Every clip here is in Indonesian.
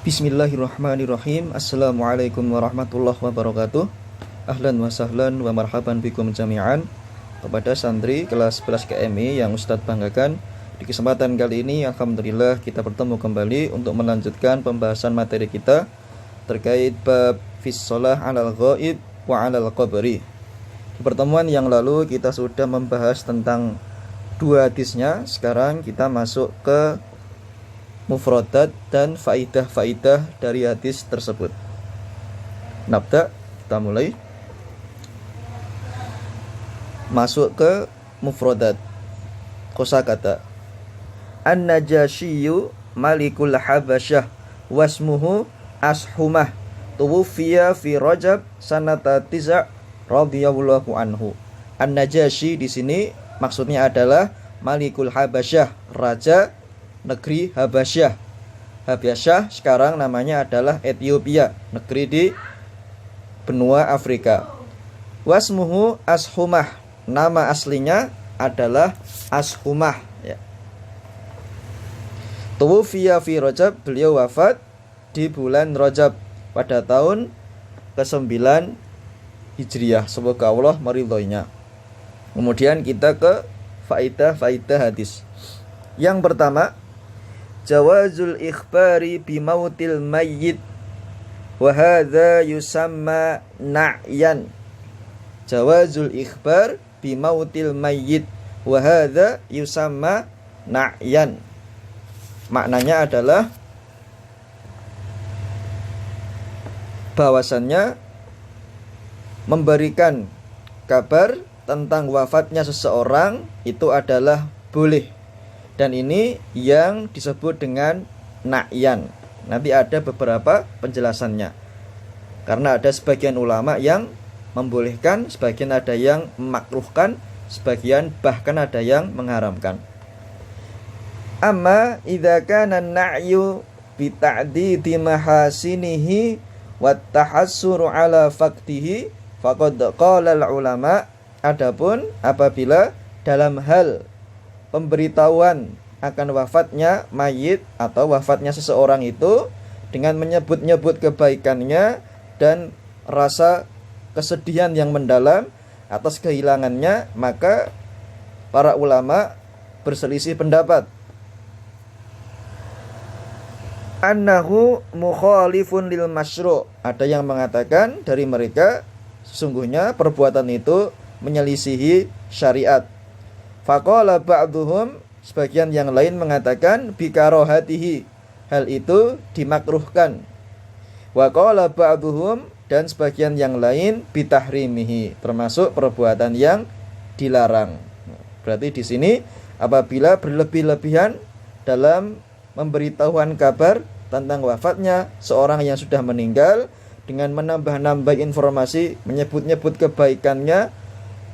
Bismillahirrahmanirrahim. Assalamualaikum warahmatullahi wabarakatuh. Ahlan wa sahlan wa marhaban bikum jami'an. Kepada santri kelas 11 KMI yang Ustadz banggakan, di kesempatan kali ini alhamdulillah kita bertemu kembali untuk melanjutkan pembahasan materi kita terkait bab fis shalah 'alal ghaib wa 'alal qabri. Di pertemuan yang lalu kita sudah membahas tentang dua hadisnya. Sekarang kita masuk ke mufradat dan faidah-faidah dari hadis tersebut. Nabda, kita mulai. Masuk ke mufradat. Kosakata. An-Najashiyu Malikul Habasyah wasmuhu Ashumah tuwfiya fi Rajab sanata tiza' radhiyallahu anhu. An-Najashi di sini maksudnya adalah Malikul Habasyah, raja negeri Habasyah. Habasyah sekarang namanya adalah Ethiopia, negeri di benua Afrika. Wasmuhu Ashumah, nama aslinya adalah Ashumah ya. Tuwfiya fi Rajab, beliau wafat di bulan Rajab pada tahun ke-9 Hijriah. Semoga Allah meridhoinya. Kemudian kita ke faidah-faidah hadis. Yang pertama, jawazul ikhbari bimautil mayyit wa hadza yusamma na'yan. Jawazul ikhbar bimautil mayyit wa hadza yusamma na'yan. Maknanya adalah bahwasannya memberikan kabar tentang wafatnya seseorang itu adalah boleh. Dan ini yang disebut dengan na'yan. Nanti ada beberapa penjelasannya. Karena ada sebagian ulama yang membolehkan, sebagian ada yang memakruhkan, sebagian bahkan ada yang mengharamkan. Amma idza kana an-na'yu bi ta'didi mahasinihi wa tahassuru ala faqtihi faqad qala al-ulama. Adapun apabila dalam hal pemberitahuan akan wafatnya mayit atau wafatnya seseorang itu dengan menyebut-nyebut kebaikannya dan rasa kesedihan yang mendalam atas kehilangannya, maka para ulama berselisih pendapat. Annahu mukhalifun lil masyru'. Ada yang mengatakan dari mereka sesungguhnya perbuatan itu menyelisihi syariat. Faqala ba'duhum, sebagian yang lain mengatakan bikarohatihi, hal itu dimakruhkan. Wa qala ba'duhum, dan sebagian yang lain bitahrimihi, termasuk perbuatan yang dilarang. Berarti di sini apabila berlebih-lebihan dalam memberitahuan kabar tentang wafatnya seorang yang sudah meninggal dengan menambah-nambah informasi, menyebut-nyebut kebaikannya,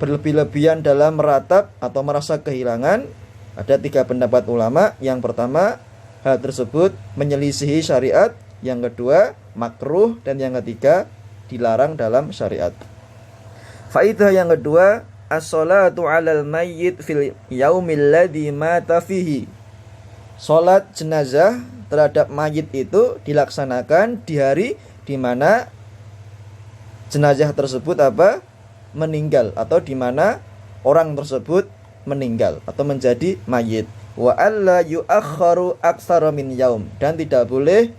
berlebih-lebihan dalam meratap atau merasa kehilangan, ada 3 pendapat ulama. Yang pertama, hal tersebut menyelisihi syariat. Yang kedua, makruh. Dan yang ketiga, dilarang dalam syariat. Faidah yang kedua, as-salatu 'alal mayyit fil yaumil ladzi mata fihi. Salat jenazah terhadap mayit itu dilaksanakan di hari di mana jenazah tersebut meninggal, atau di mana orang tersebut meninggal atau menjadi mayit. Wa alla yu'akhkharu aktsara min yaum, dan tidak boleh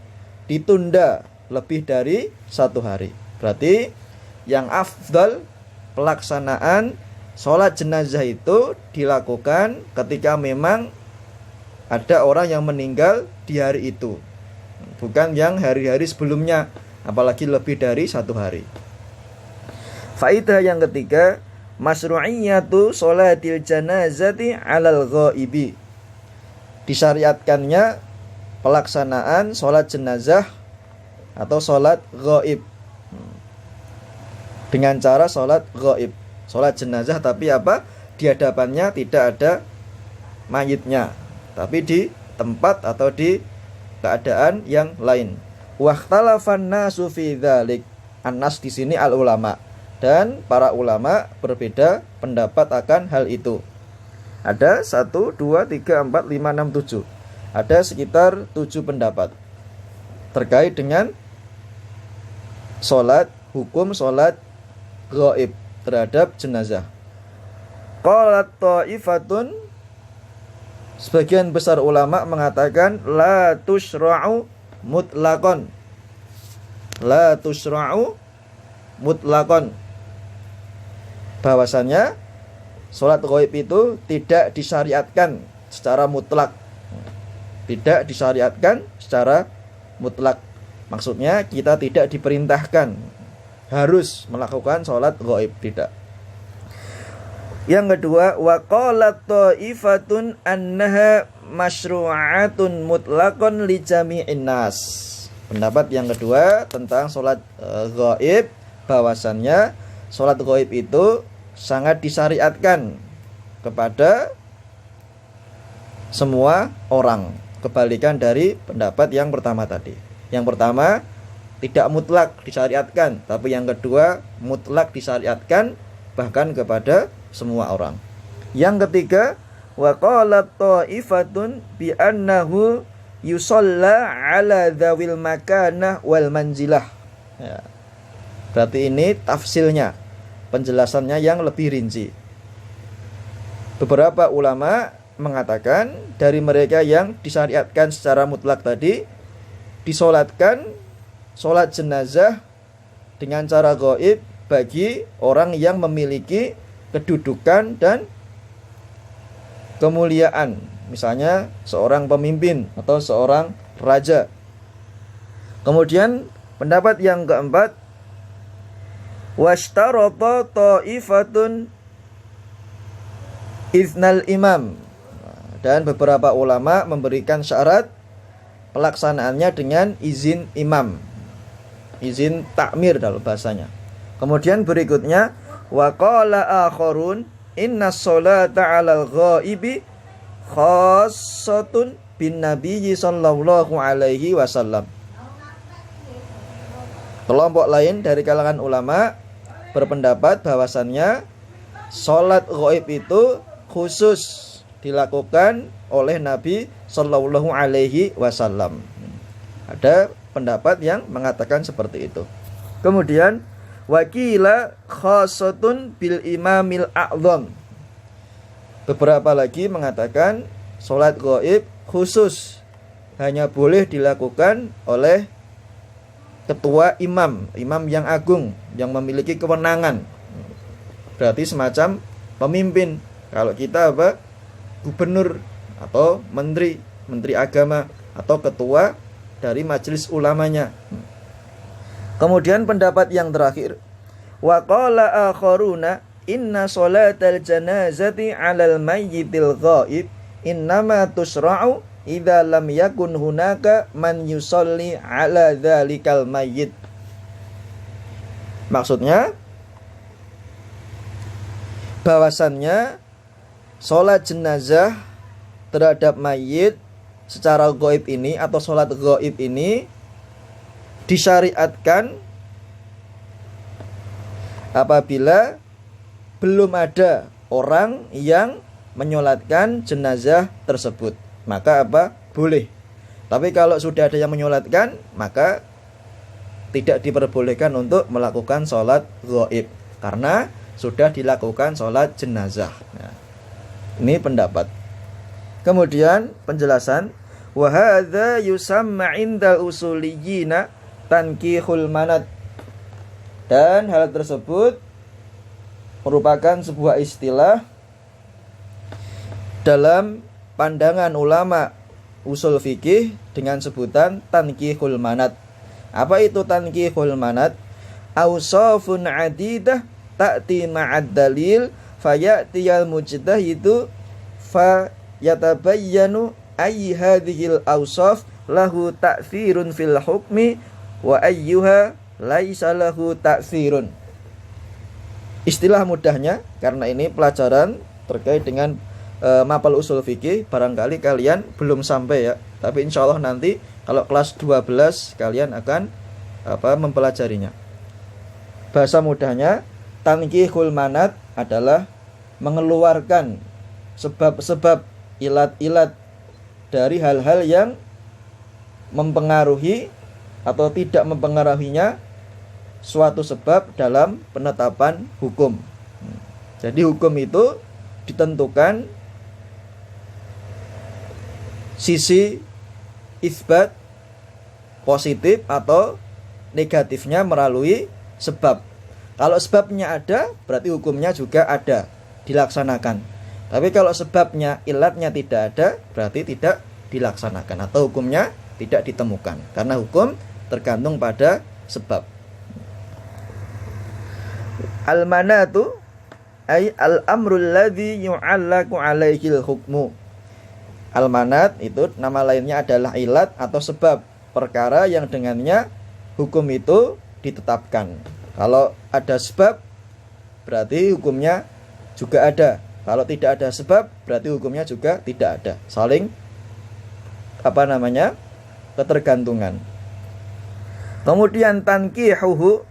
ditunda lebih dari 1 hari. Berarti yang afdal pelaksanaan sholat jenazah itu dilakukan ketika memang ada orang yang meninggal di hari itu, bukan yang hari-hari sebelumnya, apalagi lebih dari 1 hari. Faidah yang ketiga, masyru'iyyatu sholatil janazati 'alal ghaibi. Disyariatkannya pelaksanaan sholat jenazah atau sholat ghaib dengan cara sholat ghaib, sholat jenazah tapi di hadapannya tidak ada mayitnya, tapi di tempat atau di keadaan yang lain. Wahtalafan nasu fi dzalik. An-nas di sini al ulama, dan para ulama berbeda pendapat akan hal itu. Ada 1, 2, 3, 4, 5, 6, 7. Ada sekitar 7 pendapat. terkait dengan hukum sholat ghaib terhadap jenazah. Qalat ta'ifatun, sebagian besar ulama mengatakan la tushra'u mutlaqan. La tushra'u mutlaqan. Bahwasanya sholat ghaib itu tidak disyariatkan secara mutlak. Tidak disyariatkan secara mutlak. Maksudnya kita tidak diperintahkan harus melakukan sholat ghaib, tidak. Yang kedua, wa qalat ta'ifatun annaha masyru'atun mutlaqan li jami'in nas. Pendapat yang kedua tentang sholat ghaib, bahwasannya sholat ghaib itu sangat disyariatkan kepada semua orang, kebalikan dari pendapat yang pertama tadi. Yang pertama tidak mutlak disyariatkan, tapi yang kedua mutlak disyariatkan bahkan kepada semua orang. Yang ketiga, wa qalat ta'ifatun bi annahu yusalla ala dzawil makanah wal manzilah. Ya. Berarti ini tafsilnya, penjelasannya yang lebih rinci. Beberapa ulama mengatakan dari mereka yang disyariatkan secara mutlak tadi, disolatkan sholat jenazah dengan cara gaib bagi orang yang memiliki kedudukan dan kemuliaan, misalnya seorang pemimpin atau seorang raja. Kemudian pendapat yang keempat, washtarata ta'ifatun iznal imam, dan beberapa ulama memberikan syarat pelaksanaannya dengan izin imam, izin takmir dalam bahasanya. Kemudian berikutnya, wa qala akharun inna sholata 'alal ghaibi khassatun bin nabiyyi sallallahu alaihi wasallam. Kelompok lain dari kalangan ulama berpendapat bahwasannya sholat ghaib itu khusus dilakukan oleh Nabi sallallahu alaihi wasallam. Ada pendapat yang mengatakan seperti itu. Kemudian wakila khassatun bil imamil a'zam. Beberapa lagi mengatakan sholat ghaib khusus hanya boleh dilakukan oleh ketua imam yang agung, yang memiliki kewenangan. Berarti semacam pemimpin. Kalau kita gubernur atau menteri agama atau ketua dari majelis ulamanya. Kemudian pendapat yang terakhir, wa qala akharuna inna sholatal janazati 'alal mayyitil ghaib innama tusra'u idza lam yakun hunaka man yusolli 'ala dzalikal mayyit. Maksudnya bahwasannya sholat jenazah terhadap mayit secara gaib ini atau sholat gaib ini disyariatkan apabila belum ada orang yang menyolatkan jenazah tersebut, maka boleh. Tapi kalau sudah ada yang menyolatkan, maka tidak diperbolehkan untuk melakukan sholat gaib karena sudah dilakukan sholat jenazah. Nah, ini pendapat. Kemudian penjelasan, wa hadza yusamma 'inda usuliyina tankihul manat. Dan hal tersebut merupakan sebuah istilah dalam pandangan ulama usul fikih dengan sebutan tankihul manat. Apa itu tankihul manat? Awsafun adidah ta'ti ma'ad dalil fayatiyal mujtahidu fayatabayyanu ay hadhil awsaf lahu ta'thirun fil hukmi wa ayyuha laisa lahu ta'thirun. Istilah mudahnya, karena ini pelajaran terkait dengan mapal usul fikih, barangkali kalian belum sampai ya, tapi insya Allah nanti kalau kelas 12 kalian akan mempelajarinya. Bahasa mudahnya, tankihul manat adalah mengeluarkan sebab-sebab, ilat-ilat dari hal-hal yang mempengaruhi atau tidak mempengaruhinya suatu sebab dalam penetapan hukum. Jadi hukum itu ditentukan sisi isbat positif atau negatifnya melalui sebab. Kalau sebabnya ada, berarti hukumnya juga ada, dilaksanakan. Tapi kalau sebabnya, ilatnya tidak ada, berarti tidak dilaksanakan atau hukumnya tidak ditemukan. Karena hukum tergantung pada sebab. Al-manatu ay al-amrul ladzi yu'allaqu alaihil hukmu. Al-manat itu nama lainnya adalah ilat atau sebab, perkara yang dengannya hukum itu ditetapkan. Kalau ada sebab, berarti hukumnya juga ada. Kalau tidak ada sebab, berarti hukumnya juga tidak ada. Saling ketergantungan. Kemudian tankihuhu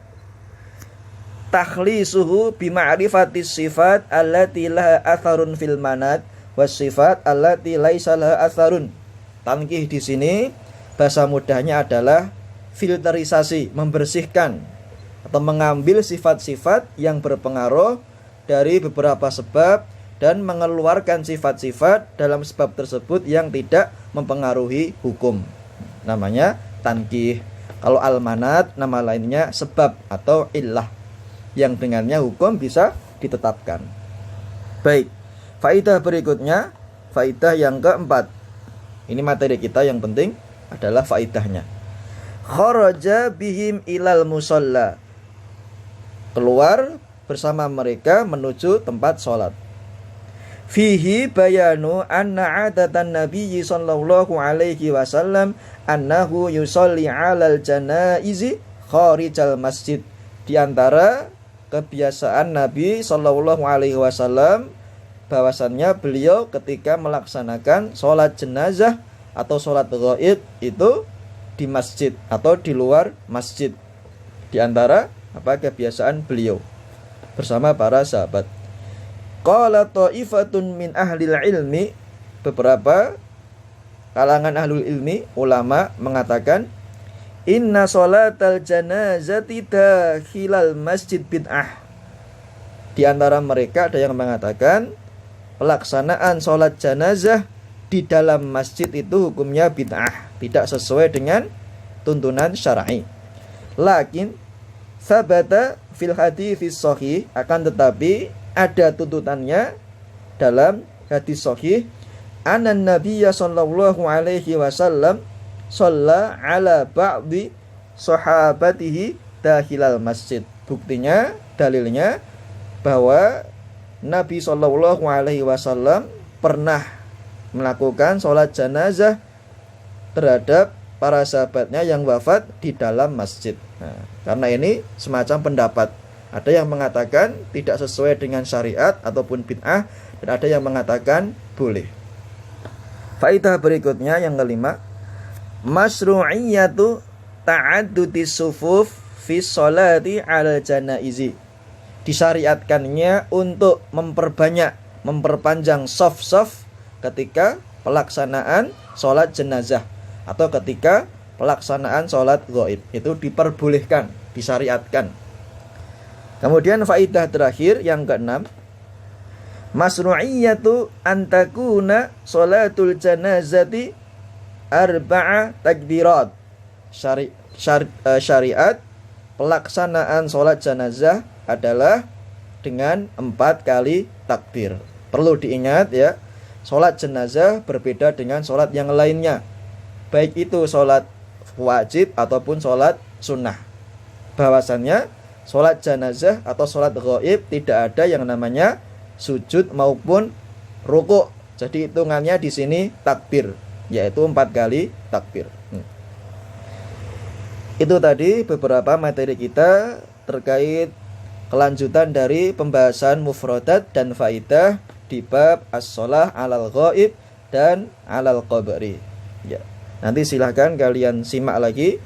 takhlisuhu bima'rifatis sifat allati laha atharun fil manat was sifat allati laisa laha atharun. Tankih di sini bahasa mudahnya adalah filterisasi, membersihkan atau mengambil sifat-sifat yang berpengaruh dari beberapa sebab dan mengeluarkan sifat-sifat dalam sebab tersebut yang tidak mempengaruhi hukum. Namanya tankih. Kalau al-manat nama lainnya sebab atau illah yang dengannya hukum bisa ditetapkan. Baik, faidah berikutnya, faidah yang keempat. Ini materi kita yang penting adalah faidahnya. Kharaja bihim ilal musalla. Keluar bersama mereka menuju tempat sholat. Fihi bayanu anna adatan nabiyyi sallallahu alaihi wasallam annahu yusalli alal janaizi kharijal masjid. Di antara kebiasaan Nabi sallallahu alaihi wasallam bahwasannya beliau ketika melaksanakan sholat jenazah atau sholat ghaib itu di masjid atau di luar masjid. Di antara kebiasaan beliau bersama para sahabat. Qala ta'ifatun min ahlil ilmi, beberapa kalangan ahlul ilmi, ulama mengatakan inna sholatal janazati dakhilal masjid bid'ah. Di antara mereka ada yang mengatakan pelaksanaan sholat janazah di dalam masjid itu hukumnya bid'ah, tidak sesuai dengan tuntunan syar'i. Lakin sabata fil hadits sahih, akan tetapi ada tuntutannya dalam hadis sahih, anan nabiyya sallallahu alaihi wasallam shalla ala ba'di sahabatihi dakhilal masjid. Buktinya, dalilnya bahwa Nabi sallallahu alaihi wasallam pernah melakukan sholat janazah terhadap para sahabatnya yang wafat di dalam masjid. Nah, karena ini semacam pendapat. Ada yang mengatakan tidak sesuai dengan syariat ataupun bid'ah, dan ada yang mengatakan boleh. Faidah berikutnya yang kelima, masyru'iyyatu ta'addutis sufuf fi sholati 'alal janaizi. Disyariatkannya untuk memperpanjang shaf-shaf ketika pelaksanaan sholat jenazah atau ketika pelaksanaan sholat ghaib. Itu diperbolehkan, disyariatkan. Kemudian faidah terakhir yang keenam, masru'iyyatu antakuna sholatul janazati arba'a takbirat. Syariat pelaksanaan sholat jenazah adalah dengan 4 kali takbir. Perlu diingat ya, sholat jenazah berbeda dengan sholat yang lainnya, baik itu sholat wajib ataupun sholat sunnah. Bahwasannya sholat jenazah atau sholat ghaib tidak ada yang namanya sujud maupun rukuk. Jadi hitungannya di sini takbir, yaitu 4 kali takbir. Itu tadi beberapa materi kita terkait kelanjutan dari pembahasan mufradat dan faidah di bab as-sholah alal ghaib dan alal qabri. Ya. Nanti silahkan kalian simak lagi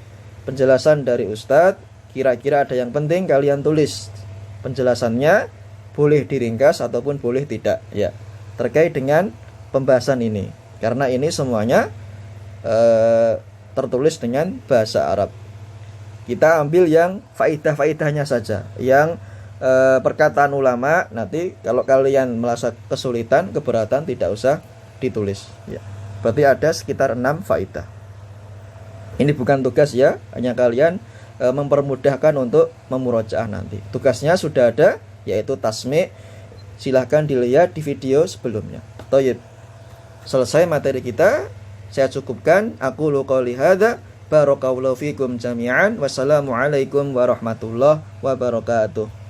penjelasan dari Ustadz. Kira-kira ada yang penting kalian tulis penjelasannya, boleh diringkas ataupun boleh tidak ya, terkait dengan pembahasan ini. Karena ini semuanya tertulis dengan bahasa Arab. Kita ambil yang faidah-faidahnya saja. Yang perkataan ulama nanti kalau kalian merasa kesulitan, keberatan, tidak usah ditulis ya. Berarti ada sekitar 6 faidah. Ini bukan tugas ya, hanya kalian mempermudahkan untuk memurojaah nanti. Tugasnya sudah ada, yaitu tasmi'. Silahkan dilihat di video sebelumnya. Thayyib. Selesai materi kita. Saya cukupkan. Aku qouli hadza. Barakallahu fikum jami'an. Wassalamualaikum warahmatullahi wabarakatuh.